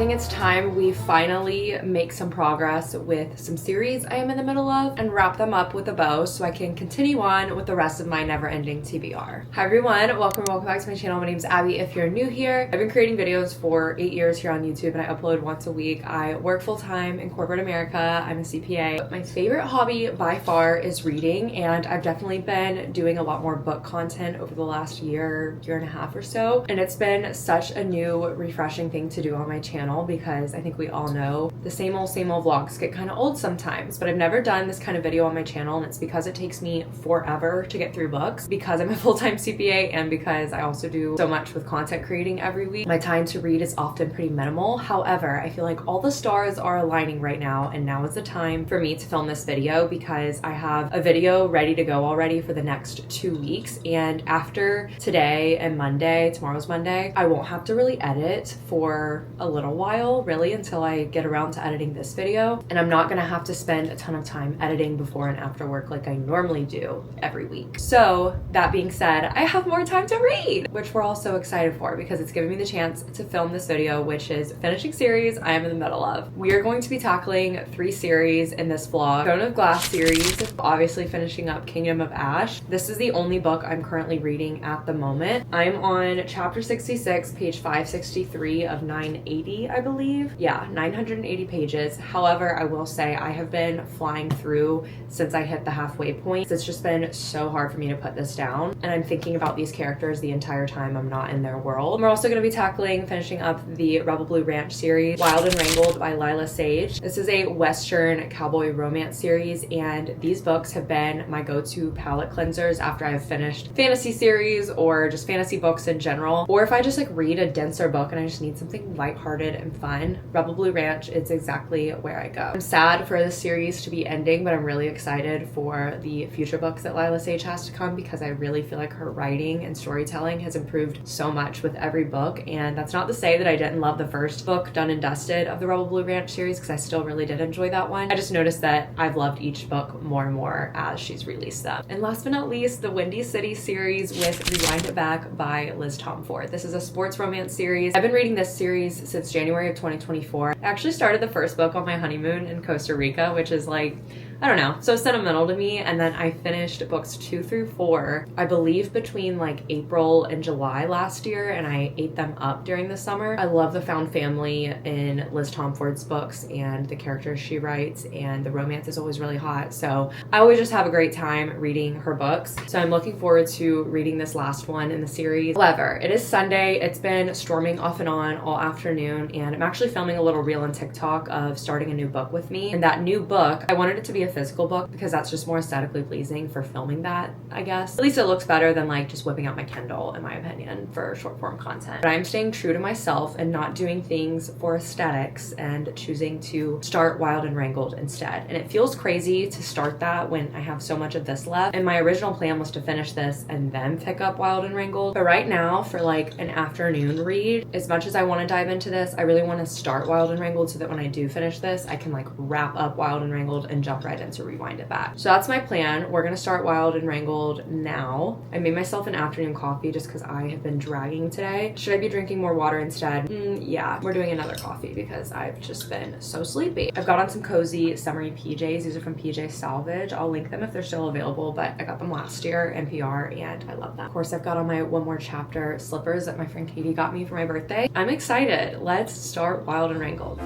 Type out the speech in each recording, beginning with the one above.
think it's time we finally make some progress with some series I am in the middle of and wrap them up with a bow so I can continue on with the rest of my never-ending TBR. Hi everyone, welcome back to my channel. My name is Abby if you're new here. I've been creating videos for 8 years here on YouTube and I upload once a week. I work full-time in corporate America. I'm a CPA. My favorite hobby by far is reading, and I've definitely been doing a lot more book content over the last year and a half or so, and it's been such a new refreshing thing to do on my channel because I think we all know the same old vlogs get kind of old sometimes, but I've never done this kind of video on my channel, and it's because it takes me forever to get through books because I'm a full-time CPA and because I also do so much with content creating every week. My time to read is often pretty minimal. However, I feel like all the stars are aligning right now, and now is the time for me to film this video because I have a video ready to go already for the next 2 weeks, and after today and Monday, tomorrow's Monday, I won't have to really edit for a little while, really, until I get around to editing this video, and I'm not gonna have to spend a ton of time editing before and after work like I normally do every week. So that being said, I have more time to read, which we're all so excited for because it's giving me the chance to film this video, which is finishing series I am in the middle of. We are going to be tackling 3 series in this vlog. Throne of Glass series, obviously finishing up Kingdom of Ash. This is the only book I'm currently reading at the moment. I'm on chapter 66, page 563 of 980, I believe. Yeah, 980 pages. However, I will say I have been flying through since I hit the halfway point. It's just been so hard for me to put this down, and I'm thinking about these characters the entire time I'm not in their world. We're also going to be finishing up the Rebel Blue Ranch series, Wild and Wrangled by Lila Sage. This is a Western cowboy romance series, and these books have been my go-to palette cleansers after I've finished fantasy series or just fantasy books in general, or if I just like read a denser book and I just need something lighthearted and fun. Rebel Blue Ranch is exactly where I go. I'm sad for this series to be ending, but I'm really excited for the future books that Lila Sage has to come because I really feel like her writing and storytelling has improved so much with every book, and that's not to say that I didn't love the first book, Done and Dusted, of the Rebel Blue Ranch series, because I still really did enjoy that one. I just noticed that I've loved each book more and more as she's released them. And last but not least, the Windy City series with Rewind It Back by Liz Tomford. This is a sports romance series. I've been reading this series since January of 2024. I actually started the first book on my honeymoon in Costa Rica, which is like, I don't know, so sentimental to me. And then I finished books 2 through 4, I believe between like April and July last year, and I ate them up during the summer. I love the found family in Liz Tomford's books and the characters she writes, and the romance is always really hot. So I always just have a great time reading her books. So I'm looking forward to reading this last one in the series. However, it is Sunday. It's been storming off and on all afternoon, and I'm actually filming a little reel on TikTok of starting a new book with me. And that new book, I wanted it to be a physical book because that's just more aesthetically pleasing for filming that, I guess. At least it looks better than like just whipping out my Kindle, in my opinion, for short form content. But I'm staying true to myself and not doing things for aesthetics and choosing to start Wild and Wrangled instead. And it feels crazy to start that when I have so much of this left. And my original plan was to finish this and then pick up Wild and Wrangled. But right now, for like an afternoon read, as much as I want to dive into this, I really want to start Wild and Wrangled so that when I do finish this, I can like wrap up Wild and Wrangled and jump right into Rewind It Back. So that's my plan. We're gonna start Wild and Wrangled now. I made myself an afternoon coffee just because I have been dragging today. Should I be drinking more water instead? Yeah, we're doing another coffee because I've just been so sleepy. I've got on some cozy summery PJs. These are from PJ Salvage. I'll link them if they're still available, but I got them last year, NPR, and I love them. Of course, I've got on my One More Chapter slippers that my friend Katie got me for my birthday. I'm excited. Let's start Wild and Wrangled.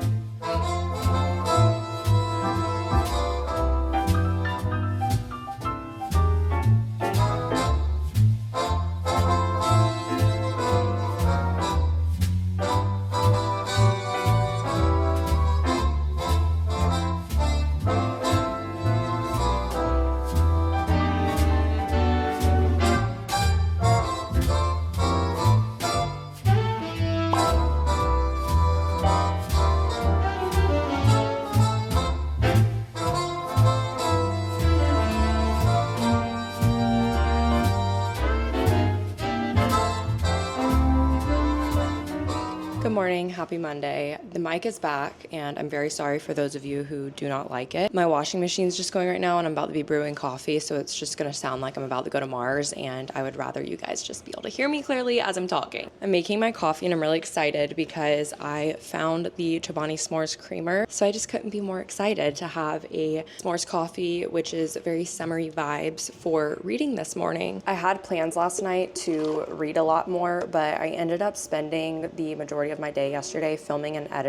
Good morning, happy Monday. The mic is back, and I'm very sorry for those of you who do not like it. My washing machine's just going right now, and I'm about to be brewing coffee, so it's just gonna sound like I'm about to go to Mars, and I would rather you guys just be able to hear me clearly as I'm talking. I'm making my coffee, and I'm really excited because I found the Chobani S'mores creamer, so I just couldn't be more excited to have a s'mores coffee, which is very summery vibes for reading this morning. I had plans last night to read a lot more, but I ended up spending the majority of my day yesterday filming and editing.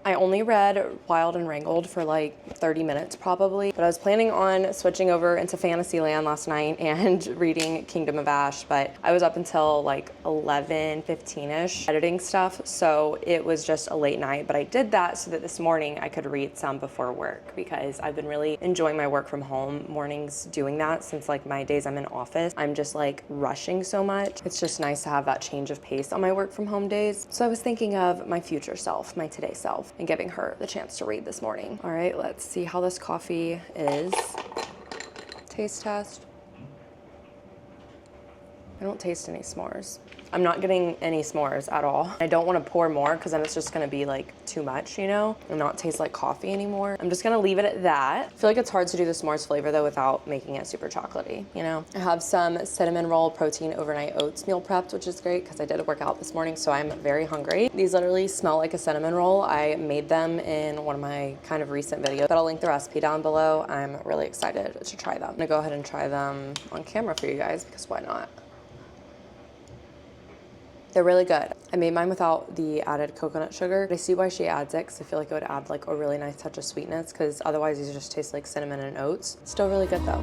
I only read Wild and Wrangled for like 30 minutes probably, but I was planning on switching over into Fantasyland last night and reading Kingdom of Ash, but I was up until like 11:15ish editing stuff, so it was just a late night, but I did that so that this morning I could read some before work because I've been really enjoying my work from home mornings doing that since like my days I'm in office. I'm just like rushing so much. It's just nice to have that change of pace on my work from home days. So I was thinking of my future self, my today self, and giving her the chance to read this morning. All right, let's see how this coffee is. Taste test. I don't taste any s'mores. I'm not getting any s'mores at all. I don't want to pour more because then it's just going to be like too much, you know, and not taste like coffee anymore. I'm just going to leave it at that. I feel like it's hard to do the s'mores flavor though without making it super chocolatey, you know. I have some cinnamon roll protein overnight oats meal prepped, which is great because I did a workout this morning, so I'm very hungry. These literally smell like a cinnamon roll. I made them in one of my kind of recent videos, but I'll link the recipe down below. I'm really excited to try them. I'm gonna go ahead and try them on camera for you guys because why not? They're really good. I made mine without the added coconut sugar. I see why she adds it because I feel like it would add like a really nice touch of sweetness because otherwise these just taste like cinnamon and oats. Still really good though.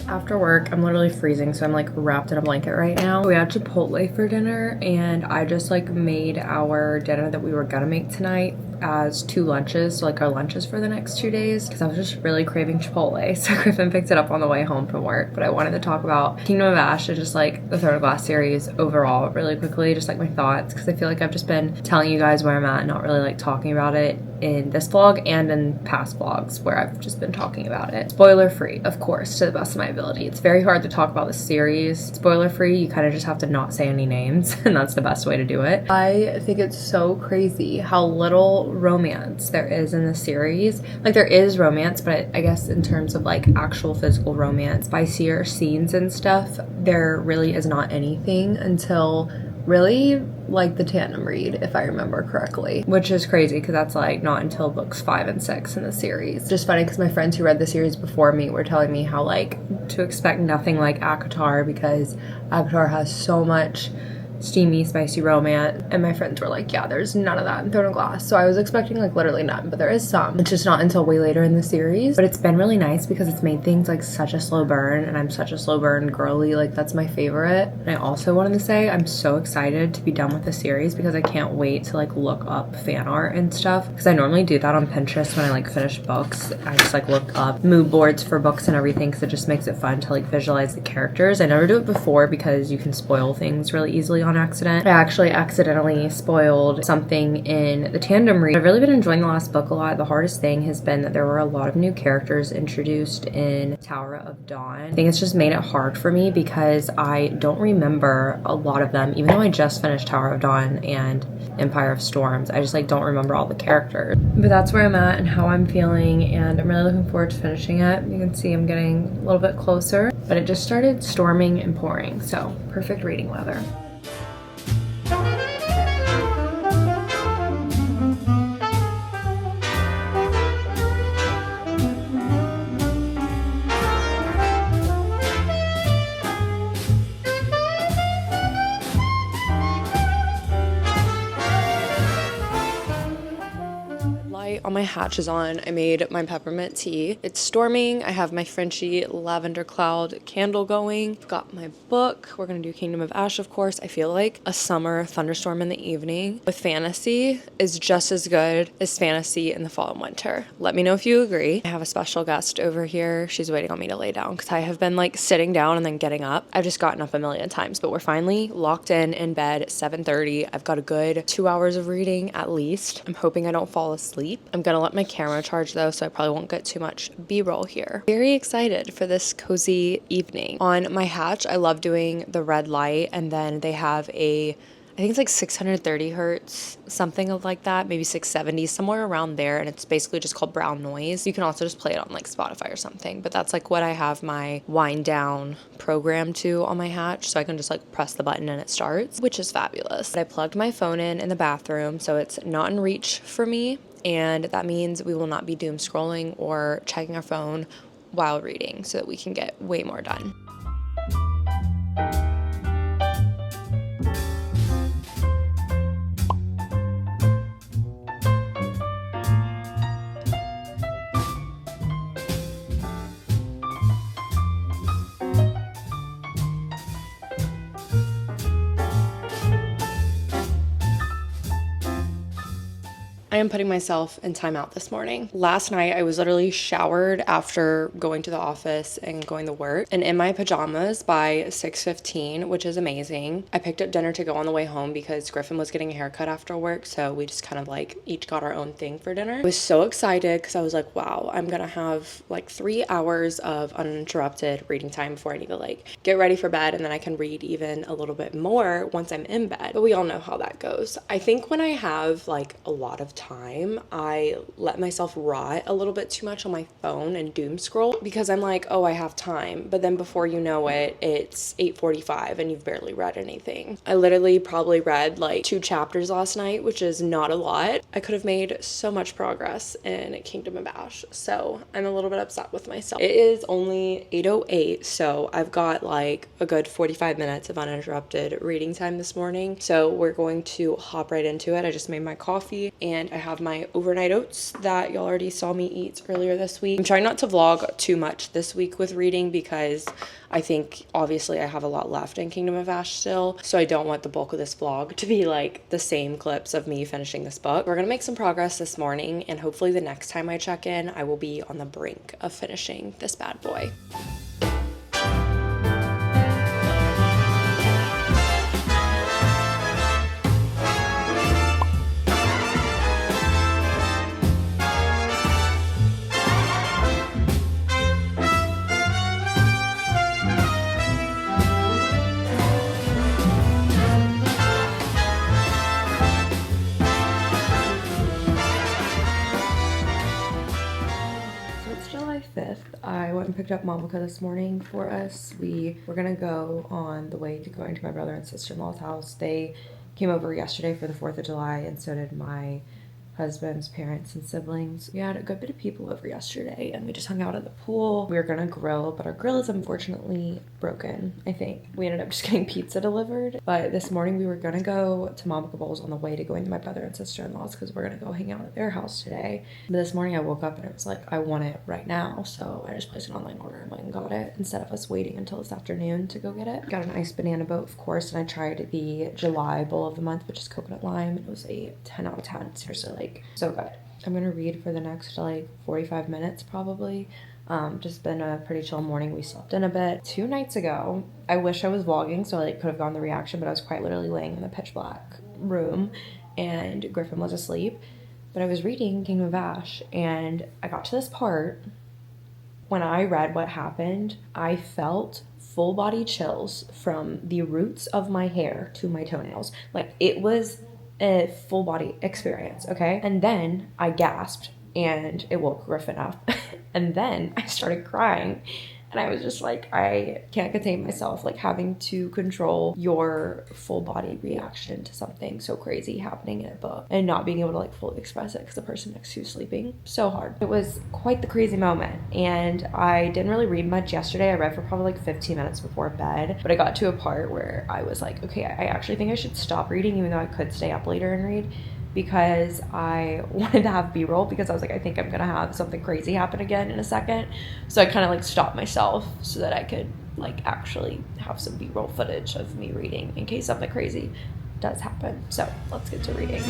After work, I'm literally freezing, so I'm like wrapped in a blanket right now. We had Chipotle for dinner, and I just like made our dinner that we were gonna make tonight as 2 lunches, so like our lunches for the next 2 days, because I was just really craving Chipotle. So Griffin picked it up on the way home from work, but I wanted to talk about Kingdom of Ash and just like the Throne of Glass series overall really quickly, just like my thoughts, because I feel like I've just been telling you guys where I'm at and not really like talking about it in this vlog and in past vlogs where I've just been talking about it. Spoiler free, of course, to the best of my ability. It's very hard to talk about the series spoiler free. You kind of just have to not say any names and that's the best way to do it. I think it's so crazy how little romance there is in the series. Like there is romance, but I guess in terms of like actual physical romance, spicier scenes and stuff, there really is not anything until really like the tandem read, if I remember correctly, which is crazy because that's like not until books 5 and 6 in the series. Just funny because my friends who read the series before me were telling me how like to expect nothing like ACOTAR because ACOTAR has so much steamy, spicy romance, and my friends were like, yeah, there's none of that in Throne of Glass. So I was expecting like literally none, but there is some. It's just not until way later in the series, but it's been really nice because it's made things like such a slow burn, and I'm such a slow burn girly, like that's my favorite. And I also wanted to say I'm so excited to be done with the series because I can't wait to like look up fan art and stuff, because I normally do that on Pinterest when I like finish books. I just like look up mood boards for books and everything because it just makes it fun to like visualize the characters. I never do it before because you can spoil things really easily on accident. I actually accidentally spoiled something in the tandem read. I've really been enjoying the last book a lot. The hardest thing has been that there were a lot of new characters introduced in Tower of Dawn. I think it's just made it hard for me because I don't remember a lot of them, even though I just finished Tower of Dawn and Empire of Storms. I just like don't remember all the characters. But that's where I'm at and how I'm feeling, and I'm really looking forward to finishing it. You can see I'm getting a little bit closer, but it just started storming and pouring, so perfect reading weather. all my hatch is on. I made my peppermint tea. It's storming. I have my Frenchie lavender cloud candle going. I've got my book. We're gonna do Kingdom of Ash, of course. I feel like a summer thunderstorm in the evening with fantasy is just as good as fantasy in the fall and winter. Let me know if you agree. I have a special guest over here. She's waiting on me to lay down because I have been like sitting down and then getting up. I've just gotten up a million times, but we're finally locked in bed at 7:30. I've got a good 2 hours of reading at least. I'm hoping I don't fall asleep. I'm gonna let my camera charge though, so I probably won't get too much B-roll here. Very excited for this cozy evening. On my hatch, I love doing the red light, and then they have I think it's like 630 hertz, something like that, maybe 670, somewhere around there. And it's basically just called brown noise. You can also just play it on like Spotify or something, but that's like what I have my wind down program to on my hatch. So I can just like press the button and it starts, which is fabulous. But I plugged my phone in the bathroom, so it's not in reach for me. And that means we will not be doom scrolling or checking our phone while reading so that we can get way more done. I am putting myself in timeout this morning. Last night, I was literally showered after going to the office and going to work and in my pajamas by 6:15, which is amazing. I picked up dinner to go on the way home because Griffin was getting a haircut after work, so we just kind of like each got our own thing for dinner. I was so excited because I was like, wow, I'm gonna have like 3 hours of uninterrupted reading time before I need to like get ready for bed, and then I can read even a little bit more once I'm in bed. But we all know how that goes. I think when I have like a lot of time, I let myself rot a little bit too much on my phone and doom scroll because I'm like, oh, I have time. But then before you know it, it's 8:45 and you've barely read anything. I literally probably read like 2 chapters last night, which is not a lot. I could have made so much progress in Kingdom of Ash, so I'm a little bit upset with myself. It is only 8:08, so I've got like a good 45 minutes of uninterrupted reading time this morning. So we're going to hop right into it. I just made my coffee and I have my overnight oats that y'all already saw me eat earlier this week. I'm trying not to vlog too much this week with reading because I think obviously I have a lot left in Kingdom of Ash still, so I don't want the bulk of this vlog to be like the same clips of me finishing this book. We're gonna make some progress this morning, and hopefully the next time I check in, I will be on the brink of finishing this bad boy. I went and picked up Monica this morning for us. We were gonna go on the way to going to my brother and sister-in-law's house. They came over yesterday for the 4th of July, and so did my husband's parents and siblings. We had a good bit of people over yesterday and we just hung out at the pool. We were gonna grill, but our grill is unfortunately broken, I think. We ended up just getting pizza delivered, but this morning we were gonna go to Monica Bowles on the way to going to my brother and sister-in-law's because we're gonna go hang out at their house today. But this morning I woke up and it was like, I want it right now, so I just placed an online order and went and got it instead of us waiting until this afternoon to go get it. Got an iced banana boat, of course, and I tried the July bowl of the month, which is coconut lime. It was a 10 out of 10. Seriously, like, so good. I'm gonna read for the next like 45 minutes probably. Just been a pretty chill morning. We slept in a bit. 2 nights ago, I wish I was vlogging so I like could have gone the reaction, but I was quite literally laying in the pitch black room and Griffin was asleep. But I was reading Kingdom of Ash and I got to this part. When I read what happened, I felt full body chills from the roots of my hair to my toenails. Like, it was a full body experience, okay? And then I gasped and it woke Griffin up. And then I started crying. And I was just like, I can't contain myself, like having to control your full body reaction to something so crazy happening in a book and not being able to like fully express it because the person next to you is sleeping. So hard. It was quite the crazy moment. And I didn't really read much yesterday. I read for probably like 15 minutes before bed, but I got to a part where I was like, okay, I actually think I should stop reading even though I could stay up later and read because I wanted to have B-roll because I was like, I think I'm gonna have something crazy happen again in a second. So I kind of like stopped myself so that I could like actually have some B-roll footage of me reading in case something crazy does happen. So let's get to reading.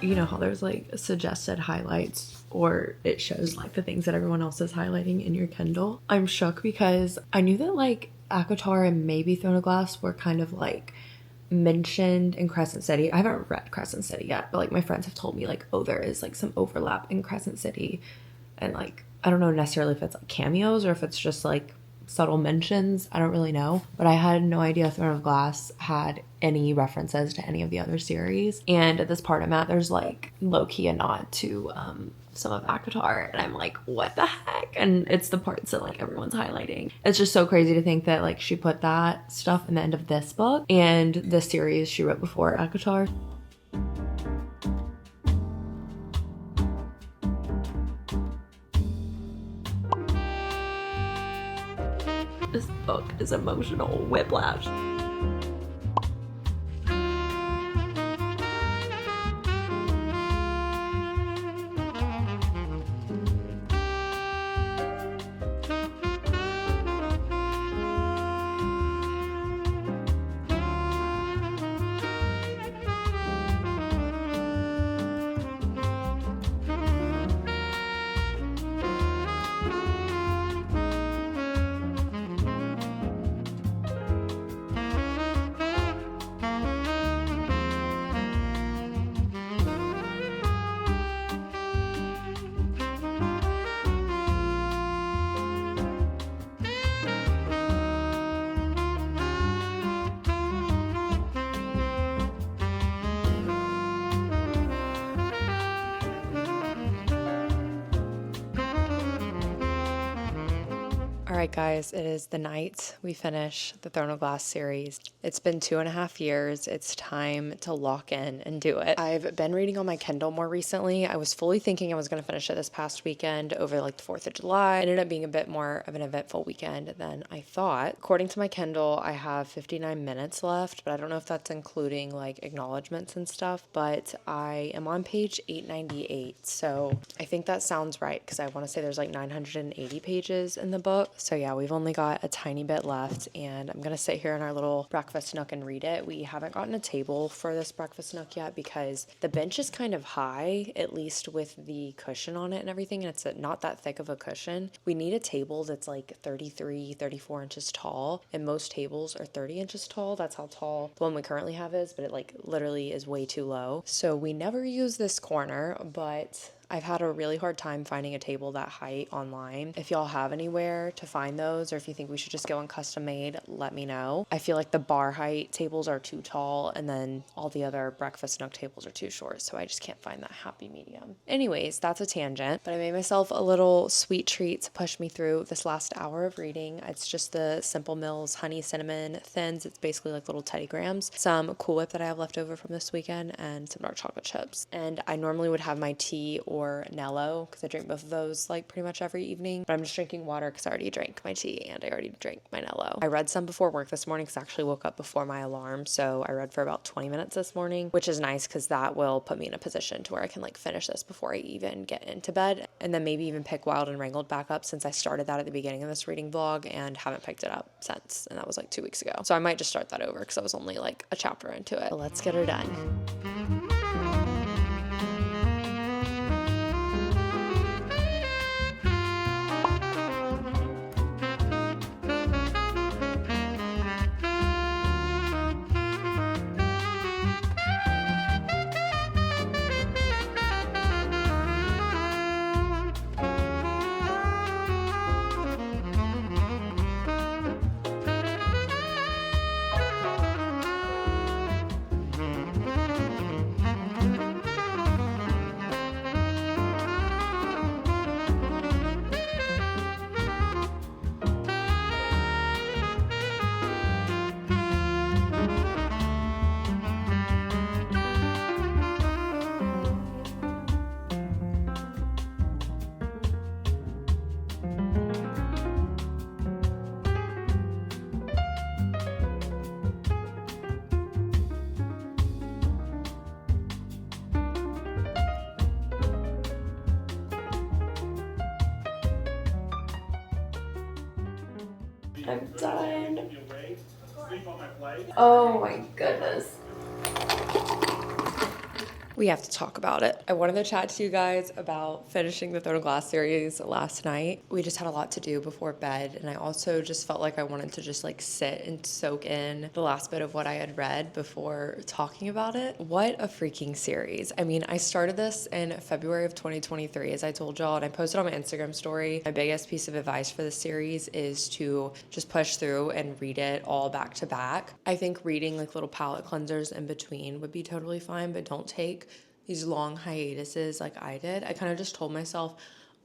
You know how there's like suggested highlights, or it shows like the things that everyone else is highlighting in your Kindle? I'm shook because I knew that like ACOTAR and maybe Throne of Glass were kind of like mentioned in Crescent City. I haven't read Crescent City yet, but like my friends have told me like, oh, there is like some overlap in Crescent City, and like I don't know necessarily if it's like cameos or if it's just like subtle mentions. I don't really know, but I had no idea Throne of Glass had any references to any of the other series. And at this part I'm at, there's like low-key a nod to some of ACOTAR, and I'm like, what the heck? And it's the parts that like everyone's highlighting. It's just so crazy to think that like she put that stuff in the end of this book and the series she wrote before ACOTAR. This book is emotional whiplash. Alright guys, it is the night we finish the Throne of Glass series. It's been 2.5 years. It's time to lock in and do it. I've been reading on my Kindle more recently. I was fully thinking I was going to finish it this past weekend over like the 4th of July. It ended up being a bit more of an eventful weekend than I thought. According to my Kindle, I have 59 minutes left, but I don't know if that's including like acknowledgements and stuff, but I am on page 898. So I think that sounds right because I want to say there's like 980 pages in the book. So yeah, we've only got a tiny bit left, and I'm gonna sit here in our little breakfast nook and read it. We haven't gotten a table for this breakfast nook yet because the bench is kind of high, at least with the cushion on it and everything, and it's not that thick of a cushion. We need a table that's like 34 inches tall, and most tables are 30 inches tall. That's how tall the one we currently have is, but it like literally is way too low. So we never use this corner, but I've had a really hard time finding a table that height online. If y'all have anywhere to find those, or if you think we should just go and custom made, let me know. I feel like the bar height tables are too tall, and then all the other breakfast nook tables are too short, so I just can't find that happy medium. Anyways, that's a tangent, but I made myself a little sweet treat to push me through this last hour of reading. It's just the Simple Mills Honey Cinnamon Thins. It's basically like little Teddy Grahams, some Cool Whip that I have left over from this weekend, and some dark chocolate chips. And I normally would have my tea or Nello because I drink both of those like pretty much every evening, but I'm just drinking water because I already drank my tea and I already drank my Nello. I read some before work this morning because I actually woke up before my alarm, so I read for about 20 minutes this morning, which is nice because that will put me in a position to where I can like finish this before I even get into bed, and then maybe even pick Wild and Wrangled back up since I started that at the beginning of this reading vlog and haven't picked it up since, and that was like 2 weeks ago. So I might just start that over because I was only like a chapter into it. But let's get her done. I'm done. Oh my goodness. We have to talk about it. I wanted to chat to you guys about finishing the Throne of Glass series last night. We just had a lot to do before bed, and I also just felt like I wanted to just like sit and soak in the last bit of what I had read before talking about it. What a freaking series. I mean, I started this in February of 2023, as I told y'all, and I posted on my Instagram story. My biggest piece of advice for this series is to just push through and read it all back to back. I think reading like little palette cleansers in between would be totally fine, but don't take these long hiatuses like I did. I kind of just told myself,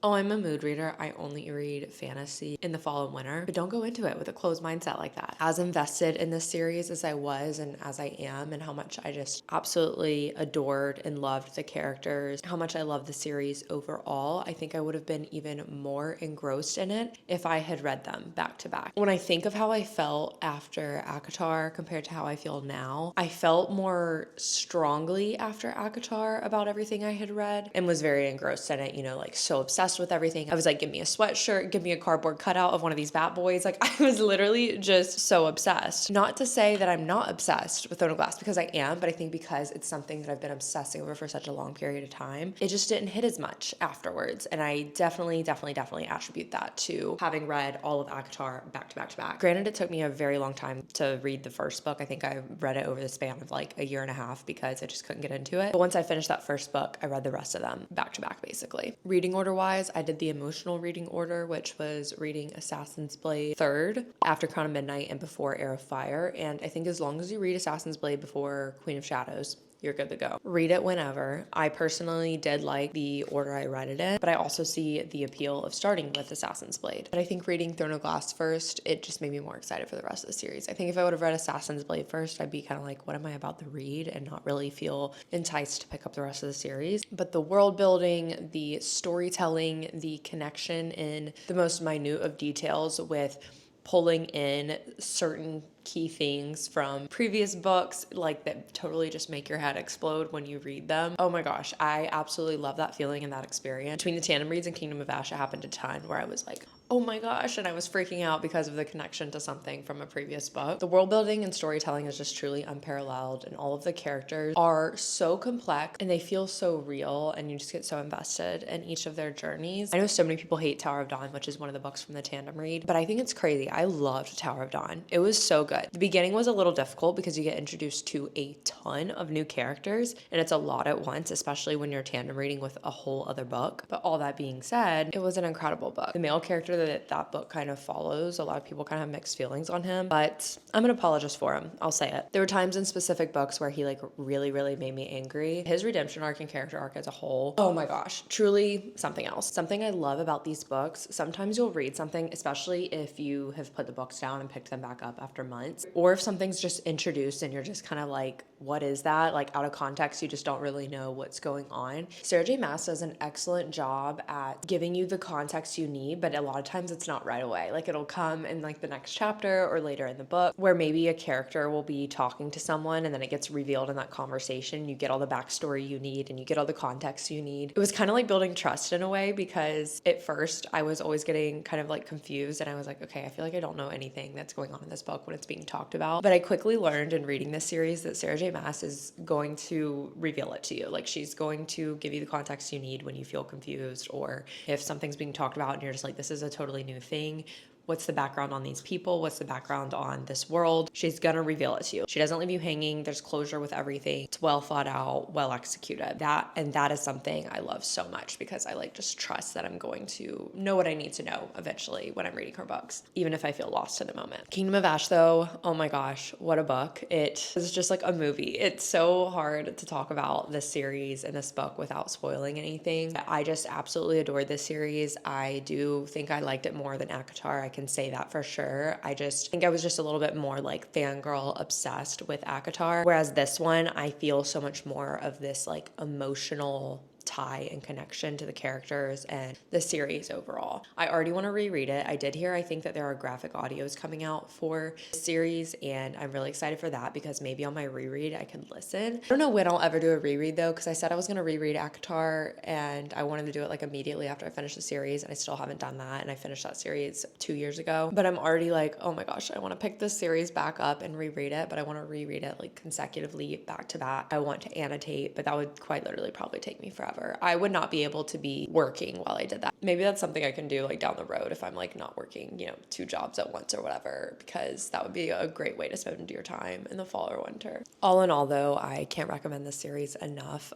oh, I'm a mood reader. I only read fantasy in the fall and winter, but don't go into it with a closed mindset like that. As invested in this series as I was and as I am, and how much I just absolutely adored and loved the characters, how much I love the series overall, I think I would have been even more engrossed in it if I had read them back to back. When I think of how I felt after ACOTAR compared to how I feel now, I felt more strongly after ACOTAR about everything I had read and was very engrossed in it, you know, like so obsessed with everything. I was like, give me a sweatshirt, give me a cardboard cutout of one of these bat boys. Like I was literally just so obsessed. Not to say that I'm not obsessed with Throne of Glass, because I am, but I think because it's something that I've been obsessing over for such a long period of time, it just didn't hit as much afterwards. And I definitely attribute that to having read all of ACOTAR back to back to back. Granted, it took me a very long time to read the first book. I think I read it over the span of like a year and a half because I just couldn't get into it. But once I finished that first book, I read the rest of them back to back basically. Reading order wise, I did the emotional reading order, which was reading Assassin's Blade third, after Crown of Midnight and before Heir of Fire. And I think as long as you read Assassin's Blade before Queen of Shadows, you're good to go. Read it whenever. I personally did like the order I read it in, but I also see the appeal of starting with Assassin's Blade. But I think reading Throne of Glass first, it just made me more excited for the rest of the series. I think if I would have read Assassin's Blade first, I'd be kind of like, what am I about to read? And not really feel enticed to pick up the rest of the series. But the world building, the storytelling, the connection in the most minute of details with pulling in certain key things from previous books, like that totally just make your head explode when you read them. Oh my gosh, I absolutely love that feeling and that experience. Between the tandem reads and Kingdom of Ash, it happened a ton where I was like, oh my gosh, and I was freaking out because of the connection to something from a previous book. The world building and storytelling is just truly unparalleled, and all of the characters are so complex and they feel so real, and you just get so invested in each of their journeys. I know so many people hate Tower of Dawn, which is one of the books from the tandem read, but I think it's crazy. I loved Tower of Dawn. It was so good. The beginning was a little difficult because you get introduced to a ton of new characters, and it's a lot at once, especially when you're tandem reading with a whole other book. But all that being said, it was an incredible book. The male character that book kind of follows, a lot of people kind of have mixed feelings on him, but I'm an apologist for him. I'll say it. There were times in specific books where he like really made me angry. His redemption arc and character arc as a whole, oh my gosh, truly something else. Something I love about these books, sometimes you'll read something, especially if you have put the books down and picked them back up after months, or if something's just introduced and you're just kind of like, what is that? Like out of context, you just don't really know what's going on. Sarah J. Maas does an excellent job at giving you the context you need, but a lot of times it's not right away. Like it'll come in like the next chapter or later in the book, where maybe a character will be talking to someone and then it gets revealed in that conversation. You get all the backstory you need and you get all the context you need. It was kind of like building trust in a way, because at first I was always getting kind of like confused and I was like, okay, I feel like I don't know anything that's going on in this book when it's being talked about. But I quickly learned in reading this series that Sarah J. Maas is going to reveal it to you. Like she's going to give you the context you need when you feel confused, or if something's being talked about and you're just like, this is a totally new thing. What's the background on these people? What's the background on this world? She's gonna reveal it to you. She doesn't leave you hanging. There's closure with everything. It's well thought out, well executed. That is something I love so much, because I like just trust that I'm going to know what I need to know eventually when I'm reading her books, even if I feel lost in a moment. Kingdom of Ash though, oh my gosh, what a book. It is just like a movie. It's so hard to talk about this series and this book without spoiling anything. I just absolutely adored this series. I do think I liked it more than ACOTAR. I can say that for sure. I just think I was just a little bit more like fangirl obsessed with ACOTAR, whereas this one I feel so much more of this like emotional tie and connection to the characters and the series overall. I already want to reread it. I did hear, I think that there are graphic audios coming out for the series, and I'm really excited for that because maybe on my reread I can listen. I don't know when I'll ever do a reread though, because I said I was going to reread ACOTAR and I wanted to do it like immediately after I finished the series, and I still haven't done that, and I finished that series 2 years ago. But I'm already like, oh my gosh, I want to pick this series back up and reread it, but I want to reread it like consecutively back to back. I want to annotate, but that would quite literally probably take me forever. I would not be able to be working while I did that. Maybe that's something I can do like down the road if I'm like not working, 2 jobs at once or whatever, because that would be a great way to spend your time in the fall or winter. All in all though, I can't recommend this series enough.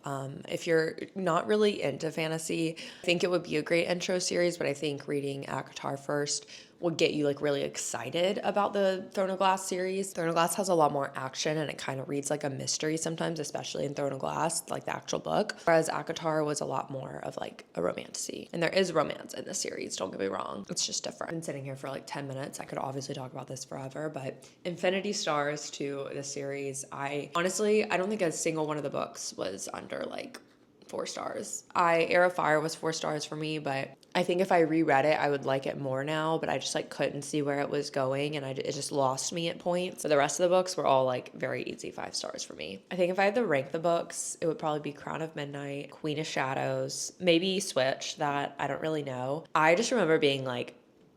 If you're not really into fantasy, I think it would be a great intro series, but I think reading ACOTAR first will get you like really excited about the Throne of Glass series. Throne of Glass has a lot more action and it kind of reads like a mystery sometimes, especially in Throne of Glass, like the actual book. Whereas ACOTAR was a lot more of like a romantasy. And there is romance in the series, don't get me wrong. It's just different. I've been sitting here for like 10 minutes. I could obviously talk about this forever, but Infinity Stars to the series, I don't think a single one of the books was under like 4 stars. Air of Fire was 4 stars for me, but I think if I reread it, I would like it more now, but I just like couldn't see where it was going, and it just lost me at points. So the rest of the books were all like very easy 5 stars for me. I think if I had to rank the books, it would probably be Crown of Midnight, Queen of Shadows, maybe Switch, that I don't really know. I just remember being like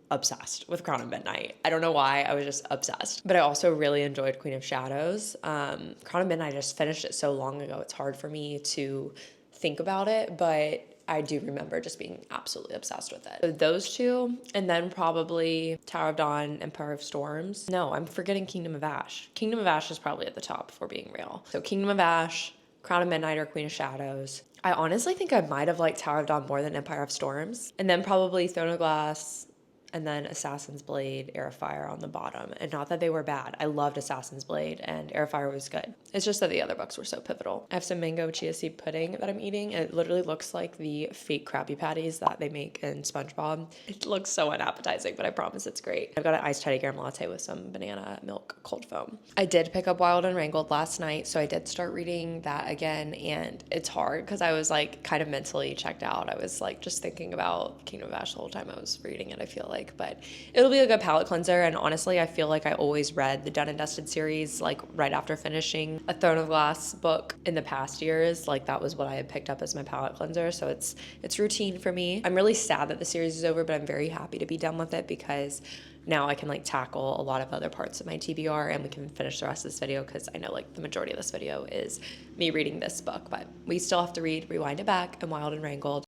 obsessed with Crown of Midnight. I don't know why, I was just obsessed. But I also really enjoyed Queen of Shadows. Crown of Midnight, I just finished it so long ago, it's hard for me to think about it, but I do remember just being absolutely obsessed with it. So those 2, and then probably Tower of Dawn, Empire of Storms. No, I'm forgetting Kingdom of Ash. Kingdom of Ash is probably at the top, if we're being real. So Kingdom of Ash, Crown of Midnight, or Queen of Shadows. I honestly think I might have liked Tower of Dawn more than Empire of Storms. And then probably Throne of Glass, and then Assassin's Blade, Air of Fire on the bottom. And not that they were bad. I loved Assassin's Blade, and Air of Fire was good. It's just that the other books were so pivotal. I have some mango chia seed pudding that I'm eating, and it literally looks like the fake Krabby Patties that they make in SpongeBob. It looks so unappetizing, but I promise it's great. I've got an iced Teddy Graham latte with some banana milk cold foam. I did pick up Wild and Wrangled last night, so I did start reading that again, and it's hard because I was like kind of mentally checked out. I was like just thinking about Kingdom of Ash the whole time I was reading it, I feel like. But it'll be a good palate cleanser, and honestly I feel like I always read the Done and Dusted series like right after finishing a Throne of Glass book in the past years. Like that was what I had picked up as my palate cleanser, so it's routine for me. I'm really sad that the series is over, but I'm very happy to be done with it because now I can like tackle a lot of other parts of my TBR, and we can finish the rest of this video because I know like the majority of this video is me reading this book, but we still have to read Rewind It Back and Wild and Wrangled.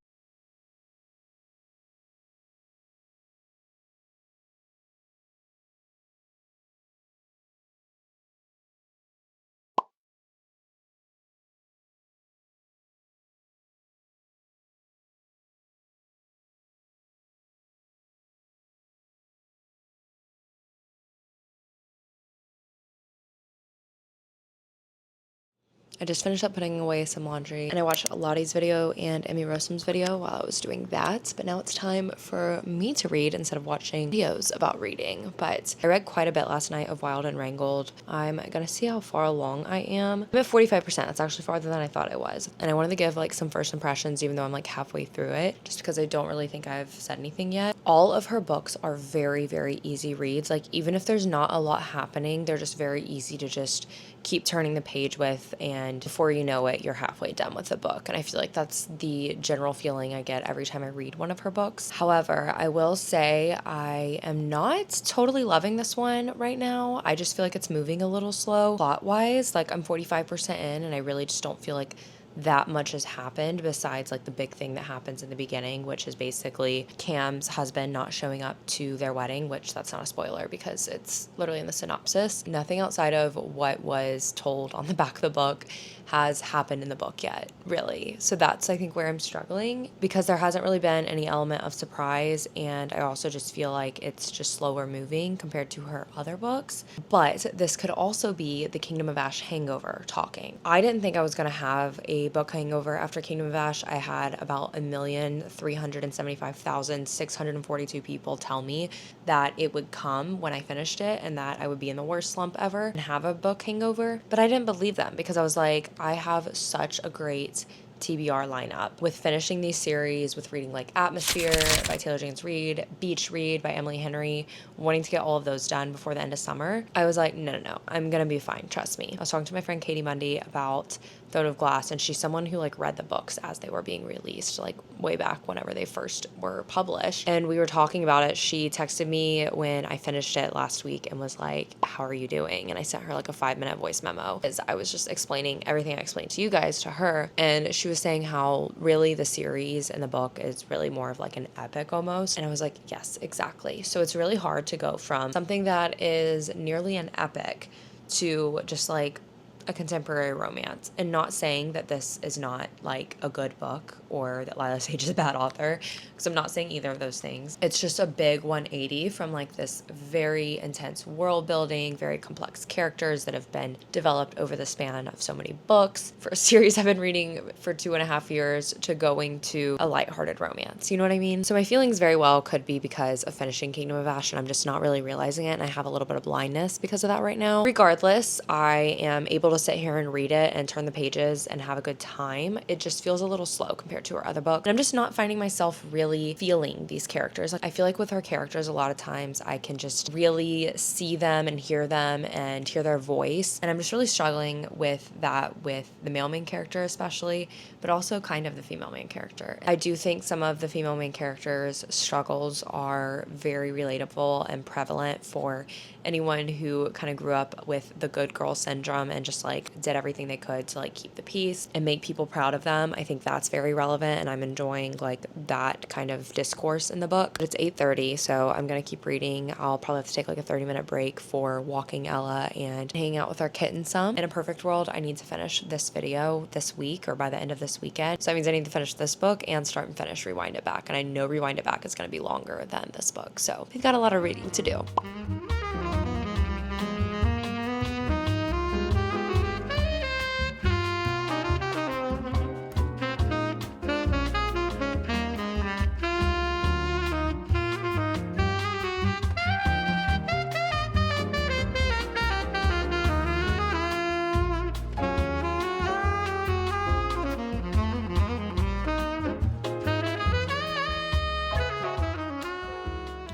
I just finished up putting away some laundry, and I watched Lottie's video and Emmy Rossum's video while I was doing that, but now it's time for me to read instead of watching videos about reading. But I read quite a bit last night of Wild and Wrangled. I'm gonna see how far along I am. I'm at 45%. That's actually farther than I thought I was. And I wanted to give like some first impressions, even though I'm like halfway through it, just because I don't really think I've said anything yet. All of her books are very, very easy reads. Like even if there's not a lot happening, they're just very easy to just keep turning the page with, and before you know it, you're halfway done with the book. And I feel like that's the general feeling I get every time I read one of her books. However, I will say I am not totally loving this one right now. I just feel like it's moving a little slow plot-wise. Like I'm 45% in, and I really just don't feel like that much has happened besides like the big thing that happens in the beginning, which is basically Cam's husband not showing up to their wedding, which that's not a spoiler because it's literally in the synopsis. Nothing outside of what was told on the back of the book has happened in the book yet, really. So that's, I think, where I'm struggling because there hasn't really been any element of surprise, and I also just feel like it's just slower moving compared to her other books. But this could also be the Kingdom of Ash hangover talking. I didn't think I was gonna have a book hangover after Kingdom of Ash. I had about 1,375,642 people tell me that it would come when I finished it and that I would be in the worst slump ever and have a book hangover. But I didn't believe them because I was like, I have such a great TBR lineup. With finishing these series, with reading like Atmosphere by Taylor James Reid, Beach Read by Emily Henry, wanting to get all of those done before the end of summer, I was like, no, I'm gonna be fine, trust me. I was talking to my friend Katie Mundy about Throne of Glass, and she's someone who like read the books as they were being released, like way back whenever they first were published. And we were talking about it. She texted me when I finished it last week and was like, how are you doing? And I sent her like a 5-minute voice memo as I was just explaining everything I explained to you guys to her. And she was saying how really the series and the book is really more of like an epic almost. And I was like, yes, exactly. So it's really hard to go from something that is nearly an epic to just like a contemporary romance. And not saying that this is not like a good book or that Lila Sage is a bad author, because I'm not saying either of those things. It's just a big 180 from like this very intense world building, very complex characters that have been developed over the span of so many books for a series I've been reading for 2.5 years to going to a lighthearted romance. You know what I mean? So my feelings very well could be because of finishing Kingdom of Ash, and I'm just not really realizing it, and I have a little bit of blindness because of that right now. Regardless, I am able to sit here and read it and turn the pages and have a good time. It just feels a little slow compared to her other book. And I'm just not finding myself really feeling these characters. Like I feel like with her characters, a lot of times I can just really see them and hear their voice. And I'm just really struggling with that with the male main character especially, but also kind of the female main character. I do think some of the female main characters' struggles are very relatable and prevalent for anyone who kind of grew up with the good girl syndrome and just like did everything they could to like keep the peace and make people proud of them. I think that's very relevant, and I'm enjoying like that kind of discourse in the book. But it's 8:30, so I'm gonna keep reading. I'll probably have to take like a 30-minute break for walking Ella and hanging out with our kitten some. In a perfect world, I need to finish this video this week or by the end of this weekend. So that means I need to finish this book and start and finish Rewind It Back. And I know Rewind It Back is gonna be longer than this book, so we've got a lot of reading to do.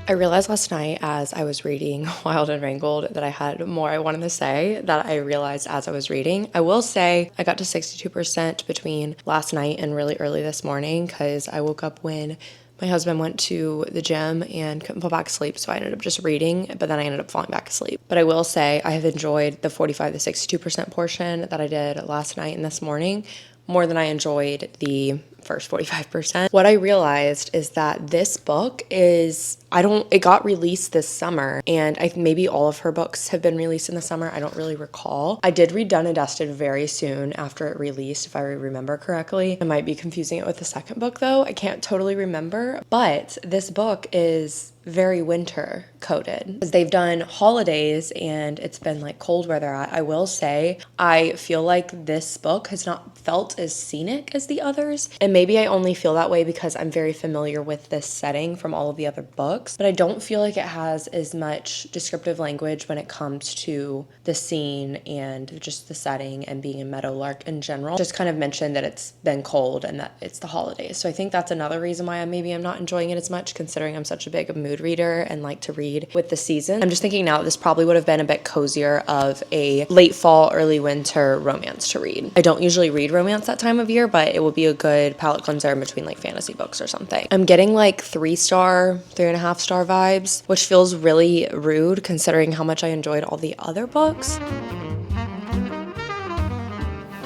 I realized last night as I was reading Wild and Wrangled that I had more I wanted to say that I realized as I was reading. I will say I got to 62% between last night and really early this morning because I woke up when my husband went to the gym and couldn't fall back asleep, so I ended up just reading, but then I ended up falling back asleep. But I will say I have enjoyed the 45 to 62% portion that I did last night and this morning more than I enjoyed the first 45%. What I realized is that this book is, it got released this summer, and maybe all of her books have been released in the summer. I don't really recall. I did read Done and Dusted very soon after it released, if I remember correctly. I might be confusing it with the second book though. I can't totally remember, but this book is very winter coded because they've done holidays and it's been like cold where they're at. I will say I feel like this book has not felt as scenic as the others, and maybe I only feel that way because I'm very familiar with this setting from all of the other books, but I don't feel like it has as much descriptive language when it comes to the scene and just the setting and being in Meadowlark in general. Just kind of mentioned that it's been cold and that it's the holidays, so I think that's another reason why I'm not enjoying it as much, considering I'm such a big mood reader and like to read with the season. I'm just thinking now this probably would have been a bit cozier of a late fall, early winter romance to read. I don't usually read romance that time of year, but it would be a good palate cleanser in between like fantasy books or something. I'm getting like 3-star, 3.5-star vibes, which feels really rude considering how much I enjoyed all the other books.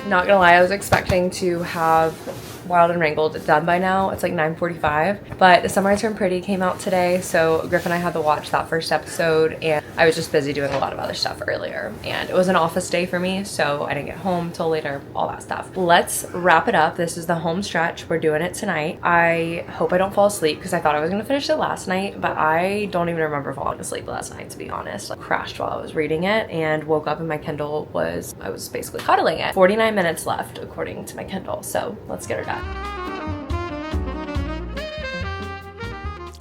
Not gonna lie, I was expecting to have Wild and Wrangled done by now. It's like 9:45, but The Summer I Turned Pretty came out today, so Griff and I had to watch that first episode, and I was just busy doing a lot of other stuff earlier, and it was an office day for me, so I didn't get home till later, all that stuff. Let's wrap it up. This is the home stretch. We're doing it tonight. I hope I don't fall asleep because I thought I was gonna finish it last night, but I don't even remember falling asleep last night, to be honest. I crashed while I was reading it and woke up and my Kindle I was basically cuddling it. 49 minutes left according to my Kindle, so let's get her done.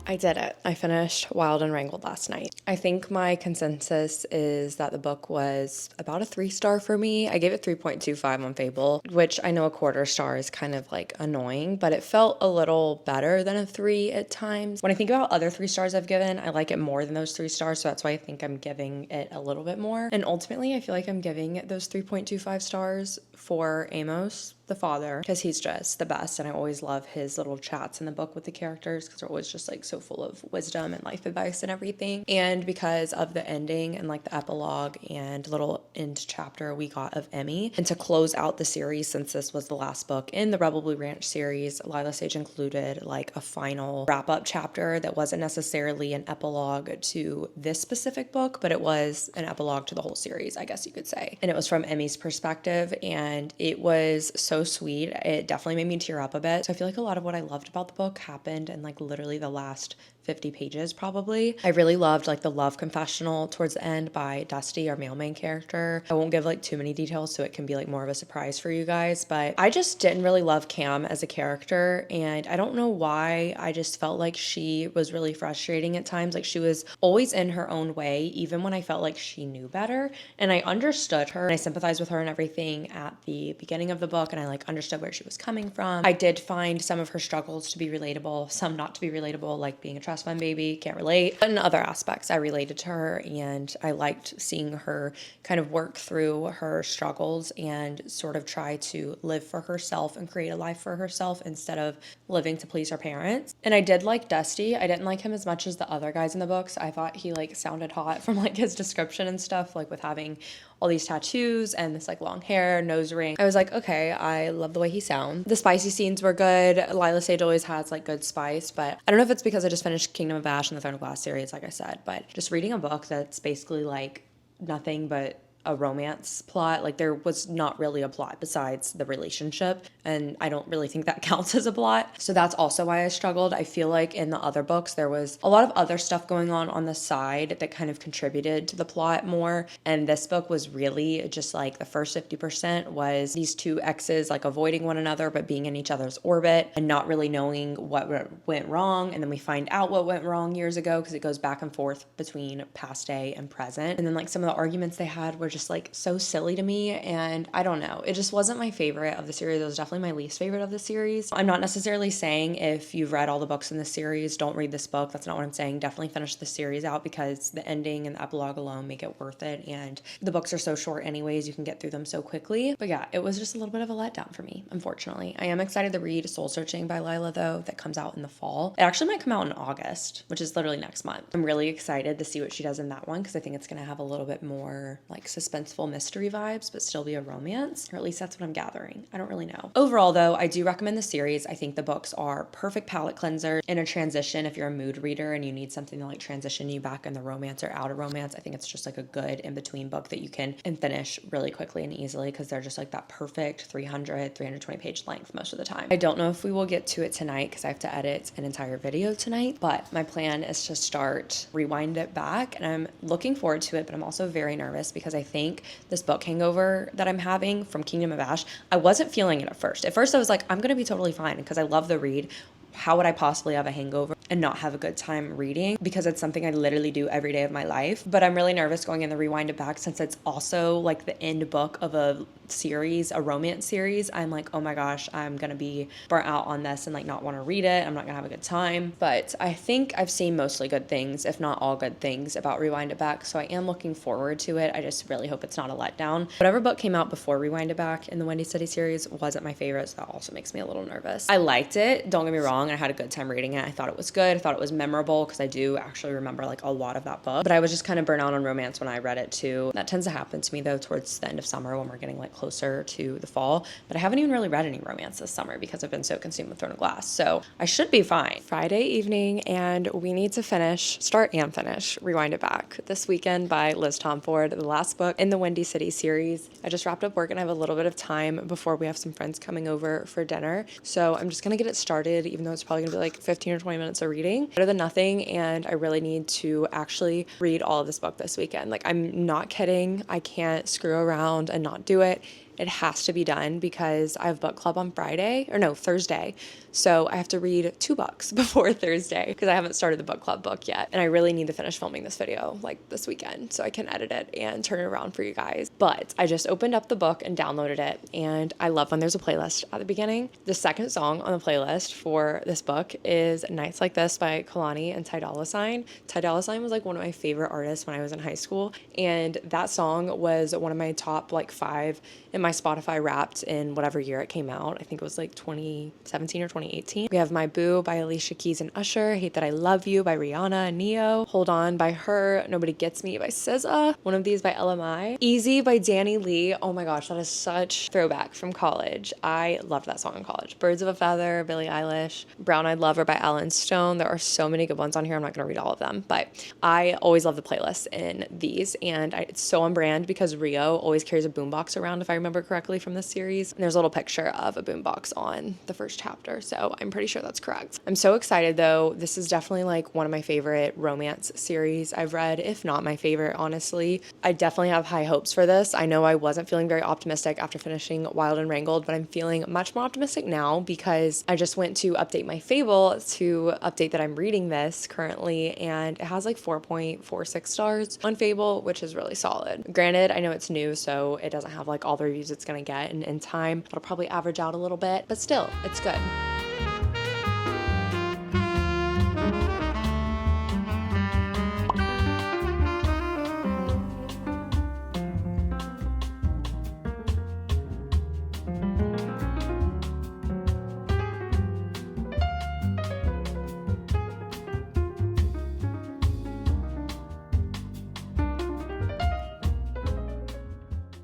I did it. I finished Wild and Wrangled last night. I think my consensus is that the book was about a 3-star for me. I gave it 3.25 on Fable, which I know a quarter star is kind of like annoying, but it felt a little better than a 3 at times. When I think about other 3 stars I've given, I like it more than those 3 stars, so that's why I think I'm giving it a little bit more. And ultimately, I feel like I'm giving it those 3.25 stars for Amos, the father, because he's just the best, and I always love his little chats in the book with the characters because they're always just like so full of wisdom and life advice and everything. And because of the ending and like the epilogue and little end chapter we got of Emmy, and to close out the series, since this was the last book in the Rebel Blue Ranch series, Lila Sage included like a final wrap-up chapter that wasn't necessarily an epilogue to this specific book, but it was an epilogue to the whole series, I guess you could say. And it was from Emmy's perspective, and it was so sweet. It definitely made me tear up a bit. So I feel like a lot of what I loved about the book happened in like literally the last 50 pages probably. I really loved like the love confessional towards the end by Dusty, our mailman character. I won't give like too many details so it can be like more of a surprise for you guys, but I just didn't really love Cam as a character, and I don't know why. I just felt like she was really frustrating at times. Like she was always in her own way, even when I felt like she knew better, and I understood her and I sympathized with her and everything at the beginning of the book, and I like understood where she was coming from. I did find some of her struggles to be relatable, some not to be relatable, like being a trust fund baby, can't relate. But in other aspects, I related to her, and I liked seeing her kind of work through her struggles and sort of try to live for herself and create a life for herself instead of living to please her parents. And I did like Dusty. I didn't like him as much as the other guys in the books. I thought he like sounded hot from like his description and stuff, like with having all these tattoos and this like long hair, nose ring. I was like, okay, I love the way he sounds. The spicy scenes were good. Lila Sage always has like good spice, but I don't know if it's because I just finished Kingdom of Ash and the Throne of Glass series, like I said, but just reading a book that's basically like nothing but a romance plot. Like there was not really a plot besides the relationship, and I don't really think that counts as a plot. So that's also why I struggled. I feel like in the other books there was a lot of other stuff going on the side that kind of contributed to the plot more, and this book was really just like the first 50% was these two exes like avoiding one another but being in each other's orbit and not really knowing what went wrong, and then we find out what went wrong years ago because it goes back and forth between past day and present. And then like some of the arguments they had were just like so silly to me, and I don't know, it just wasn't my favorite of the series. It was definitely my least favorite of the series. I'm not necessarily saying if you've read all the books in the series, don't read this book. That's not what I'm saying. Definitely finish the series out because the ending and the epilogue alone make it worth it, and the books are so short anyways, you can get through them so quickly. But yeah, it was just a little bit of a letdown for me, unfortunately. I am excited to read Soul Searching by Lila though, that comes out in the fall. It actually might come out in August, which is literally next month. I'm really excited to see what she does in that one because I think it's going to have a little bit more like suspenseful mystery vibes, but still be a romance, or at least that's what I'm gathering. I don't really know. Overall though, I do recommend the series. I think the books are perfect palate cleanser in a transition. If you're a mood reader and you need something to like transition you back in the romance or out of romance, I think it's just like a good in-between book that you can finish really quickly and easily because they're just like that perfect 320 page length most of the time. I don't know if we will get to it tonight because I have to edit an entire video tonight, but my plan is to start Rewind It Back, and I'm looking forward to it, but I'm also very nervous because I think this book hangover that I'm having from Kingdom of Ash, I wasn't feeling it at first. At first I was like, I'm gonna be totally fine because I love the read. How would I possibly have a hangover and not have a good time reading? Because it's something I literally do every day of my life. But I'm really nervous going in the Rewind It Back since it's also like the end book of a series, a romance series. I'm like, oh my gosh, I'm gonna be burnt out on this and like not want to read it. I'm not gonna have a good time. But I think I've seen mostly good things, if not all good things about Rewind It Back. So I am looking forward to it. I just really hope it's not a letdown. Whatever book came out before Rewind It Back in the Windy City series wasn't my favorite, so that also makes me a little nervous. I liked it, don't get me wrong, and I had a good time reading it. I thought it was good. I thought it was memorable because I do actually remember like a lot of that book. But I was just kind of burnt out on romance when I read it too. That tends to happen to me though towards the end of summer when we're getting like closer to the fall. But I haven't even really read any romance this summer because I've been so consumed with Throne of Glass. So I should be fine. Friday evening, and we need to start and finish Rewind It Back this weekend by Liz Tomford, the last book in the Windy City series. I just wrapped up work and I have a little bit of time before we have some friends coming over for dinner. So I'm just gonna get it started, even though it's probably gonna be like 15 or 20 minutes of reading. Better than nothing, and I really need to actually read all of this book this weekend. Like, I'm not kidding. I can't screw around and not do it. It has to be done because I have book club on Thursday. So I have to read 2 books before Thursday because I haven't started the book club book yet. And I really need to finish filming this video like this weekend so I can edit it and turn it around for you guys. But I just opened up the book and downloaded it, and I love when there's a playlist at the beginning. The second song on the playlist for this book is Nights Like This by Kalani and Ty Dolla $ign. Ty Dolla $ign was like one of my favorite artists when I was in high school, and that song was one of my top like 5 in my Spotify Wrapped in whatever year it came out. I think it was like 2017 or 2018. We have My Boo by Alicia Keys and Usher, Hate That I Love You by Rihanna and Neo, Hold On by Her, Nobody Gets Me by SZA, One of These by LMI, Easy by Danny Lee. Oh my gosh, that is such throwback from college. I loved that song in college. Birds of a Feather, Billie Eilish, Brown Eyed Lover by Alan Stone. There are so many good ones on here. I'm not going to read all of them, but I always love the playlist in these, and it's so on brand because Rio always carries a boombox around, if I remember correctly from this series. And there's a little picture of a boombox on the first chapter, so I'm pretty sure that's correct. I'm so excited though. This is definitely like one of my favorite romance series I've read, if not my favorite, honestly. I definitely have high hopes for this. I know I wasn't feeling very optimistic after finishing Wild and Wrangled, but I'm feeling much more optimistic now because I just went to update my Fable to update that I'm reading this currently, and it has like 4.46 stars on Fable, which is really solid. Granted, I know it's new, so it doesn't have like all the reviews it's gonna get, and in time it'll probably average out a little bit, but still, it's good.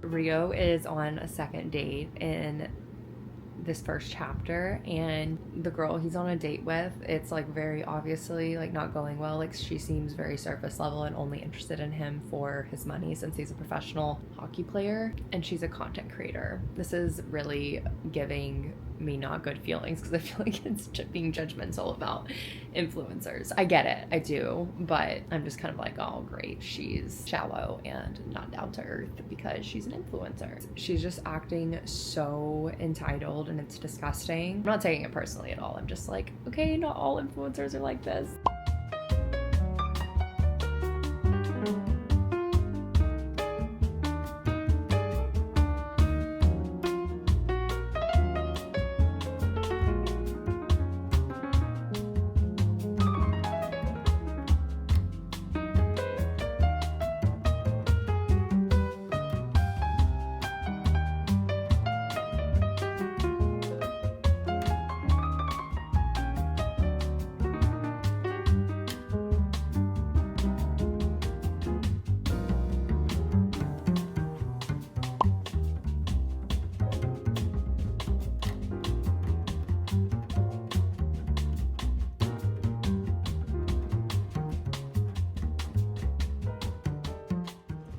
Rio is on a second date in this first chapter, and the girl he's on a date with, it's like very obviously like not going well. Like she seems very surface level and only interested in him for his money since he's a professional hockey player and she's a content creator. This is really giving me not good feelings because I feel like it's being judgmental about influencers. I get it, I do, but I'm just kind of like, oh great, she's shallow and not down to earth because she's an influencer. She's just acting so entitled and it's disgusting. I'm not taking it personally at all. I'm just like, okay, not all influencers are like this.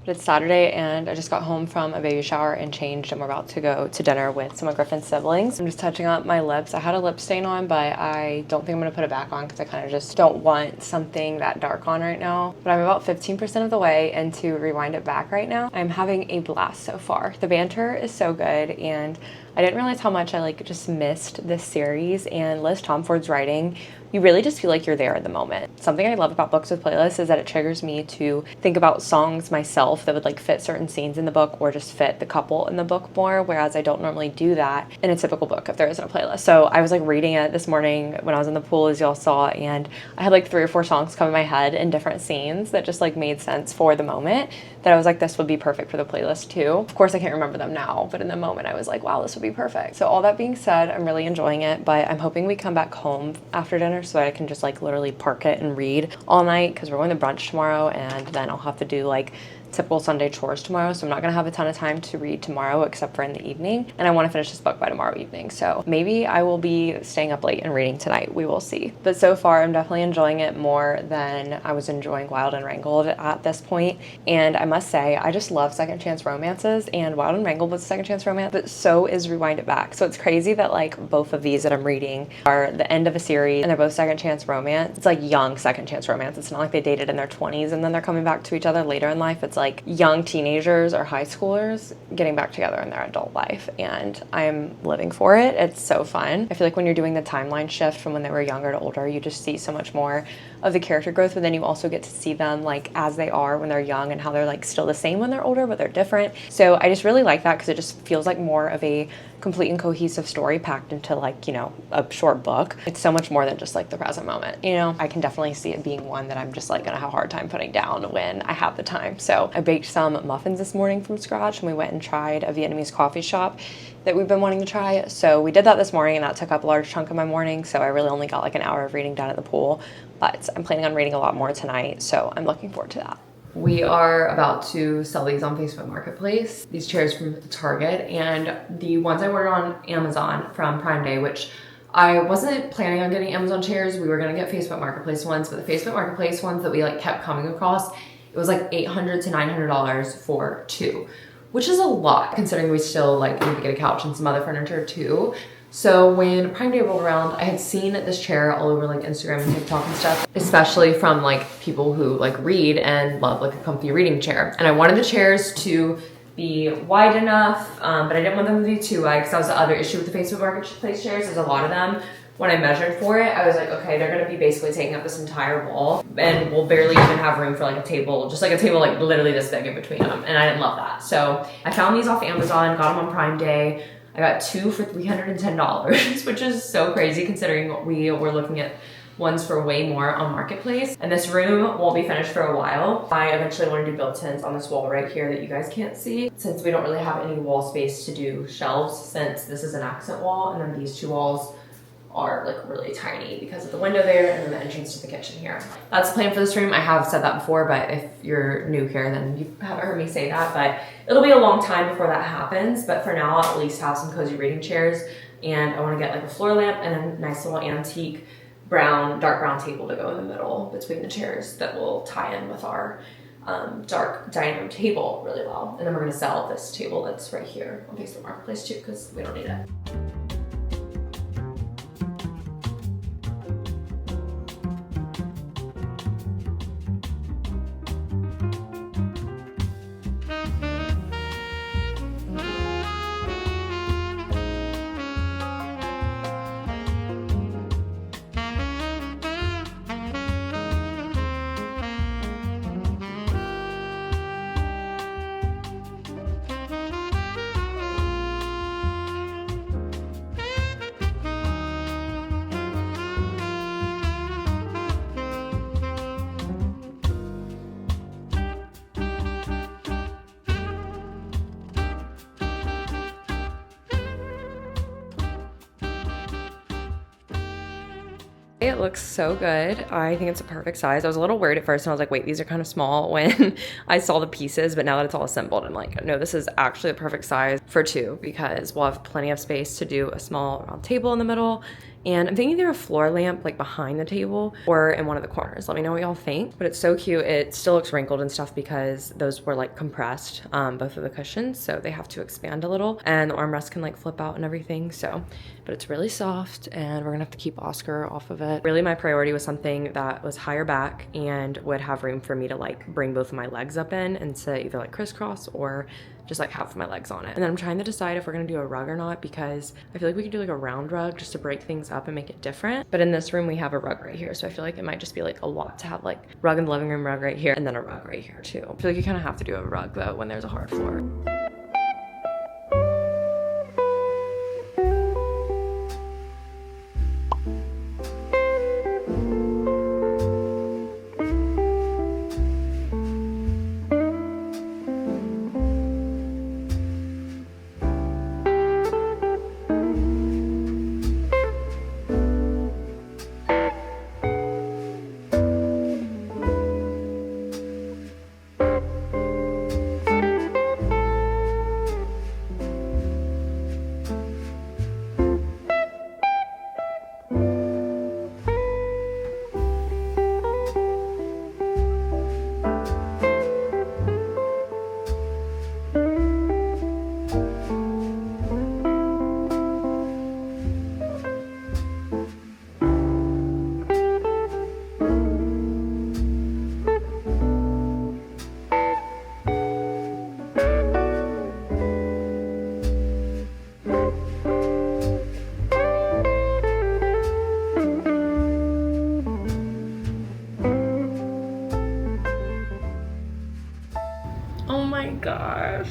But it's Saturday and I just got home from a baby shower and changed, and we're about to go to dinner with some of Griffin's siblings. I'm just touching up my lips. I had a lip stain on, but I don't think I'm gonna put it back on because I kind of just don't want something that dark on right now. But I'm about 15% of the way into Rewind It Back right now. I'm having a blast so far. The banter is so good, and I didn't realize how much I like just missed this series. And Liz Tomford's writing, you really just feel like you're there at the moment. Something I love about books with playlists is that it triggers me to think about songs myself that would like fit certain scenes in the book or just fit the couple in the book more, whereas I don't normally do that in a typical book if there isn't a playlist. So I was like reading it this morning when I was in the pool, as y'all saw, and I had like 3 or 4 songs come in my head in different scenes that just like made sense for the moment, that I was like, this would be perfect for the playlist too. Of course I can't remember them now, but in the moment I was like, wow, this would be perfect. So all that being said, I'm really enjoying it, but I'm hoping we come back home after dinner so that I can just like literally park it and read all night, because we're going to brunch tomorrow and then I'll have to do like typical Sunday chores tomorrow, so I'm not gonna have a ton of time to read tomorrow except for in the evening, and I want to finish this book by tomorrow evening, so maybe I will be staying up late and reading tonight. We will see. But so far I'm definitely enjoying it more than I was enjoying Wild and Wrangled at this point, and I must say I just love second chance romances, and Wild and Wrangled was a second chance romance, but so is Rewind It Back. So it's crazy that like both of these that I'm reading are the end of a series and they're both second chance romance. It's like young second chance romance. It's not like they dated in their 20s and then they're coming back to each other later in life. It's like young teenagers or high schoolers getting back together in their adult life, and I'm living for it. It's so fun. I feel like when you're doing the timeline shift from when they were younger to older, you just see so much more of the character growth, but then you also get to see them like as they are when they're young and how they're like still the same when they're older, but they're different. So I just really like that because it just feels like more of a complete and cohesive story packed into like, you know, a short book. It's so much more than just like the present moment, you know? I can definitely see it being one that I'm just like gonna have a hard time putting down when I have the time. So I baked some muffins this morning from scratch, and we went and tried a Vietnamese coffee shop that we've been wanting to try. So we did that this morning, and that took up a large chunk of my morning. So I really only got like an hour of reading done at the pool, but I'm planning on reading a lot more tonight. So I'm looking forward to that. We are about to sell these on Facebook Marketplace, these chairs from Target, and the ones I ordered on Amazon from Prime Day, which I wasn't planning on getting Amazon chairs. We were gonna get Facebook Marketplace ones, but the Facebook Marketplace ones that we like kept coming across, it was like $800 to $900 for two, which is a lot considering we still like need to get a couch and some other furniture too. So when Prime Day rolled around, I had seen this chair all over like Instagram and TikTok and stuff, especially from like people who like read and love like a comfy reading chair. And I wanted the chairs to be wide enough, but I didn't want them to be too wide because that was the other issue with the Facebook Marketplace chairs. There's a lot of them. When I measured for it, I was like, okay, they're gonna be basically taking up this entire wall and we'll barely even have room for like a table, just like a table like literally this big in between them. And I didn't love that. So I found these off Amazon, got them on Prime Day. I got two for $310, which is so crazy considering we were looking at ones for way more on Marketplace. And this room won't be finished for a while. I eventually want to do built-ins on this wall right here that you guys can't see, since we don't really have any wall space to do shelves, since this is an accent wall and then these two walls are like really tiny because of the window there and then the entrance to the kitchen here. That's the plan for this room. I have said that before, but if you're new here, then you haven't heard me say that, but it'll be a long time before that happens. But for now, I'll at least have some cozy reading chairs, and I want to get like a floor lamp and a nice little antique brown, dark brown table to go in the middle between the chairs that will tie in with our dark dining room table really well. And then we're gonna sell this table that's right here on Facebook Marketplace too, because we don't need it. It looks so good. I think it's a perfect size. I was a little worried at first and I was like, wait, these are kind of small when I saw the pieces, but now that it's all assembled, I'm like, no, this is actually the perfect size for two because we'll have plenty of space to do a small round table in the middle. And I'm thinking either a floor lamp like behind the table or in one of the corners. Let me know what y'all think. But it's so cute. It still looks wrinkled and stuff because those were like compressed, both of the cushions. So they have to expand a little and the armrest can like flip out and everything. So, but it's really soft and we're gonna have to keep Oscar off of it. Really my priority was something that was higher back and would have room for me to like bring both of my legs up in and to either like crisscross or just like half of my legs on it. And then I'm trying to decide if we're gonna do a rug or not because I feel like we could do like a round rug just to break things up and make it different. But in this room, we have a rug right here. So I feel like it might just be like a lot to have like rug in the living room, rug right here, and then a rug right here too. I feel like you kind of have to do a rug though when there's a hard floor. Oh my gosh.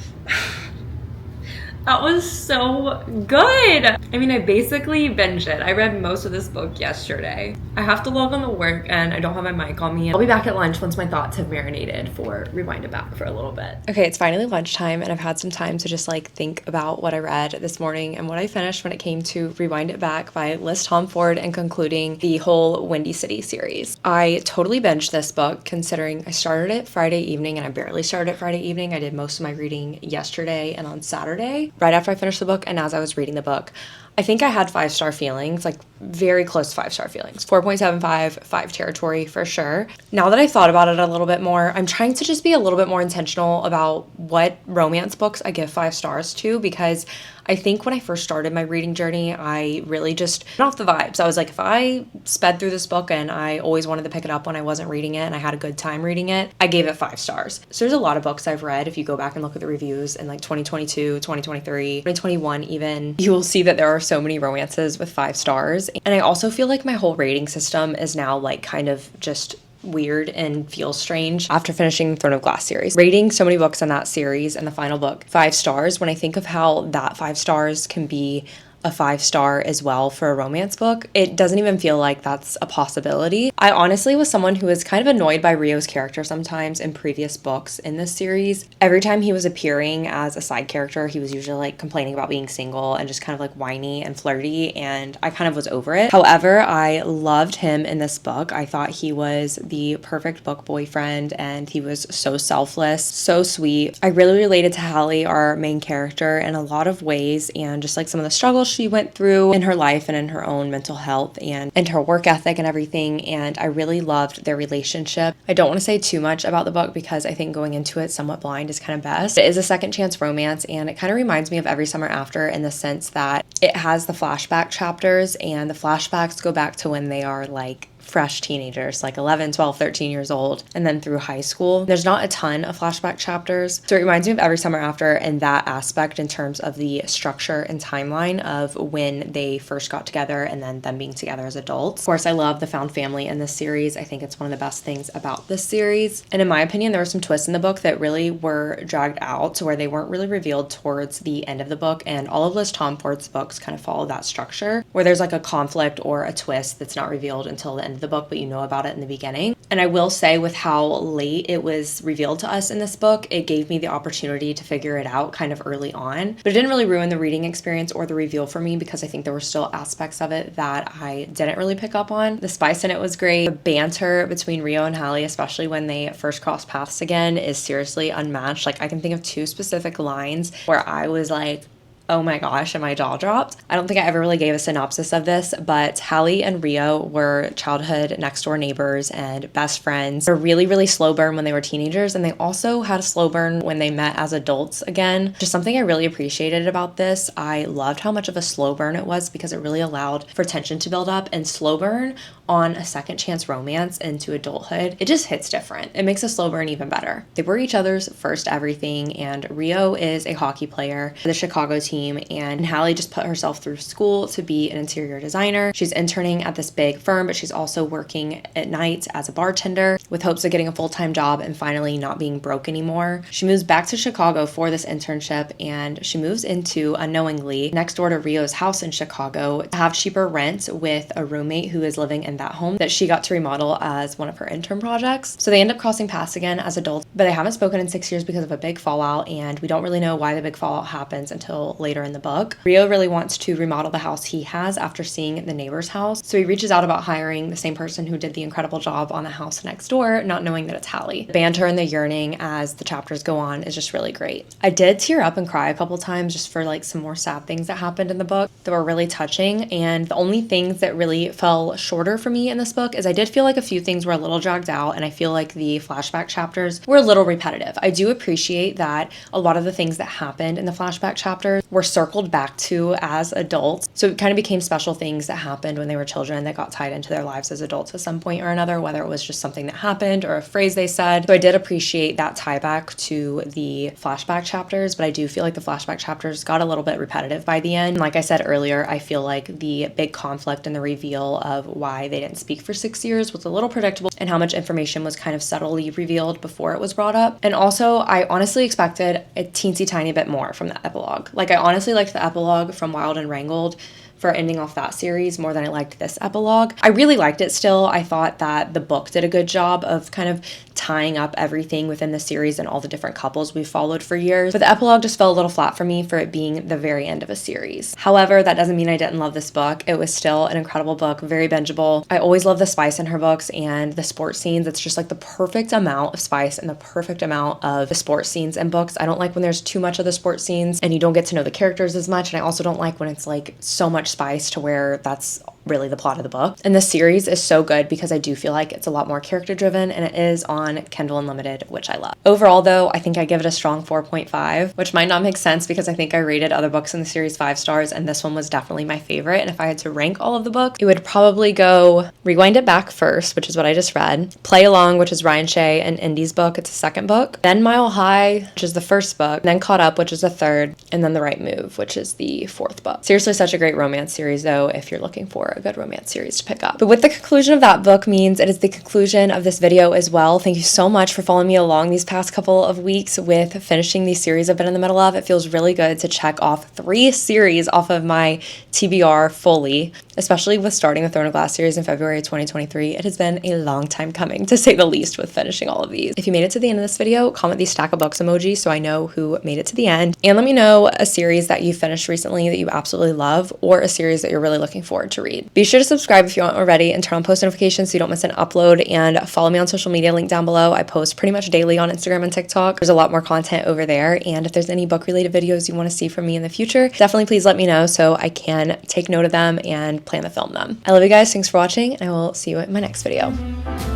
That was so good. I mean, I basically binged it. I read most of this book yesterday. I have to log on to work and I don't have my mic on me. I'll be back at lunch once my thoughts have marinated for Rewind It Back for a little bit. Okay, it's finally lunchtime and I've had some time to just like think about what I read this morning and what I finished when it came to Rewind It Back by Liz Tomford and concluding the whole Windy City series. I totally binged this book considering I started it Friday evening and I barely started it Friday evening. I did most of my reading yesterday and on Saturday. Right after I finished the book and as I was reading the book, I think I had 5-star feelings, like very close to 5-star feelings. 4.75, 5 territory for sure. Now that I've thought about it a little bit more, I'm trying to just be a little bit more intentional about what romance books I give 5 stars to, because I think when I first started my reading journey, I really just went off the vibes. I was like, if I sped through this book and I always wanted to pick it up when I wasn't reading it and I had a good time reading it, I gave it 5 stars. So there's a lot of books I've read. If you go back and look at the reviews in like 2022, 2023, 2021 even, you will see that there are so many romances with 5 stars. And I also feel like my whole rating system is now like kind of just weird and feels strange after finishing the Throne of Glass series. Rating so many books in that series and the final book 5 stars, when I think of how that 5 stars can be a 5-star as well for a romance book, it doesn't even feel like that's a possibility. I honestly was someone who was kind of annoyed by Rio's character sometimes in previous books in this series. Every time he was appearing as a side character, he was usually like complaining about being single and just kind of like whiny and flirty, and I kind of was over it. However, I loved him in this book. I thought he was the perfect book boyfriend and he was so selfless, so sweet. I really related to Hallie, our main character, in a lot of ways, and just like some of the struggles she went through in her life and in her own mental health and her work ethic and everything, and I really loved their relationship. I don't want to say too much about the book because I think going into it somewhat blind is kind of best. It is a second chance romance and it kind of reminds me of Every Summer After in the sense that it has the flashback chapters, and the flashbacks go back to when they are like fresh teenagers, like 11, 12, 13 years old, and then through high school. There's not a ton of flashback chapters, so it reminds me of Every Summer After in that aspect in terms of the structure and timeline of when they first got together and then them being together as adults. Of course, I love the found family in this series. I think it's one of the best things about this series, and in my opinion, there were some twists in the book that really were dragged out to where they weren't really revealed towards the end of the book, and all of Liz Tomford's books kind of follow that structure where there's like a conflict or a twist that's not revealed until the end of the book, but you know about it in the beginning. And I will say, with how late it was revealed to us in this book, it gave me the opportunity to figure it out kind of early on, but it didn't really ruin the reading experience or the reveal for me because I think there were still aspects of it that I didn't really pick up on. The spice in it was great. The banter between Rio and Hallie, especially when they first cross paths again, is seriously unmatched. Like, I can think of 2 specific lines where I was like, oh my gosh, and my jaw dropped. I don't think I ever really gave a synopsis of this, but Hallie and Rio were childhood next door neighbors and best friends. They're really, really slow burn when they were teenagers, and they also had a slow burn when they met as adults again. Just something I really appreciated about this. I loved how much of a slow burn it was because it really allowed for tension to build up, and slow burn on a second chance romance into adulthood, it just hits different. It makes a slow burn even better. They were each other's first everything, and Rio is a hockey player for the Chicago team, and Hallie just put herself through school to be an interior designer. She's interning at this big firm, but she's also working at night as a bartender with hopes of getting a full-time job and finally not being broke anymore. She moves back to Chicago for this internship, and she moves into, unknowingly, next door to Rio's house in Chicago to have cheaper rent with a roommate who is living in that home that she got to remodel as one of her intern projects. So they end up crossing paths again as adults, but they haven't spoken in 6 years because of a big fallout, and we don't really know why the big fallout happens until later in the book. Rio really wants to remodel the house he has after seeing the neighbor's house, so he reaches out about hiring the same person who did the incredible job on the house next door, not knowing that it's Hallie. The banter and the yearning as the chapters go on is just really great. I did tear up and cry a couple times just for like some more sad things that happened in the book that were really touching, and the only things that really fell shorter for me in this book is I did feel like a few things were a little dragged out, and I feel like the flashback chapters were a little repetitive. I do appreciate that a lot of the things that happened in the flashback chapters were circled back to as adults. So it kind of became special things that happened when they were children that got tied into their lives as adults at some point or another, whether it was just something that happened or a phrase they said. So I did appreciate that tie back to the flashback chapters, but I do feel like the flashback chapters got a little bit repetitive by the end. Like I said earlier, I feel like the big conflict and the reveal of why they didn't speak for 6 years was a little predictable, and how much information was kind of subtly revealed before it was brought up. And also, I honestly expected a teensy tiny bit more from the epilogue. Like, I honestly liked the epilogue from Wild and Wrangled for ending off that series more than I liked this epilogue. I really liked it still. I thought that the book did a good job of kind of tying up everything within the series and all the different couples we followed for years. But the epilogue just fell a little flat for me for it being the very end of a series. However, that doesn't mean I didn't love this book. It was still an incredible book, very bingeable. I always love the spice in her books and the sports scenes. It's just like the perfect amount of spice and the perfect amount of the sports scenes in books. I don't like when there's too much of the sports scenes and you don't get to know the characters as much. And I also don't like when it's like so much spice to where that's really the plot of the book. And the series is so good because I do feel like it's a lot more character driven, and it is on Kindle Unlimited, which I love. Overall though, I think I give it a strong 4.5, which might not make sense because I think I rated other books in the series 5 stars and this one was definitely my favorite. And if I had to rank all of the books, it would probably go Rewind It Back first, which is what I just read, Play Along, which is Ryan Shea and Indy's book, it's a second book, then Mile High, which is the first book, then Caught Up, which is the third, and then The Right Move, which is the fourth book. Seriously, such a great romance series though, if you're looking for a good romance series to pick up. But with the conclusion of that book means it is the conclusion of this video as well. Thank you so much for following me along these past couple of weeks with finishing these series I've been in the middle of. It feels really good to check off 3 series off of my TBR fully, especially with starting the Throne of Glass series in February 2023. It has been a long time coming, to say the least, with finishing all of these. If you made it to the end of this video, comment the stack of books emoji so I know who made it to the end. And let me know a series that you finished recently that you absolutely love, or a series that you're really looking forward to read. Be sure to subscribe if you aren't already and turn on post notifications so you don't miss an upload, and follow me on social media, link down below. I post pretty much daily on Instagram and TikTok. There's a lot more content over there, and if there's any book related videos you want to see from me in the future, definitely please let me know so I can take note of them and plan to film them. I love you guys. Thanks for watching, and I will see you in my next video.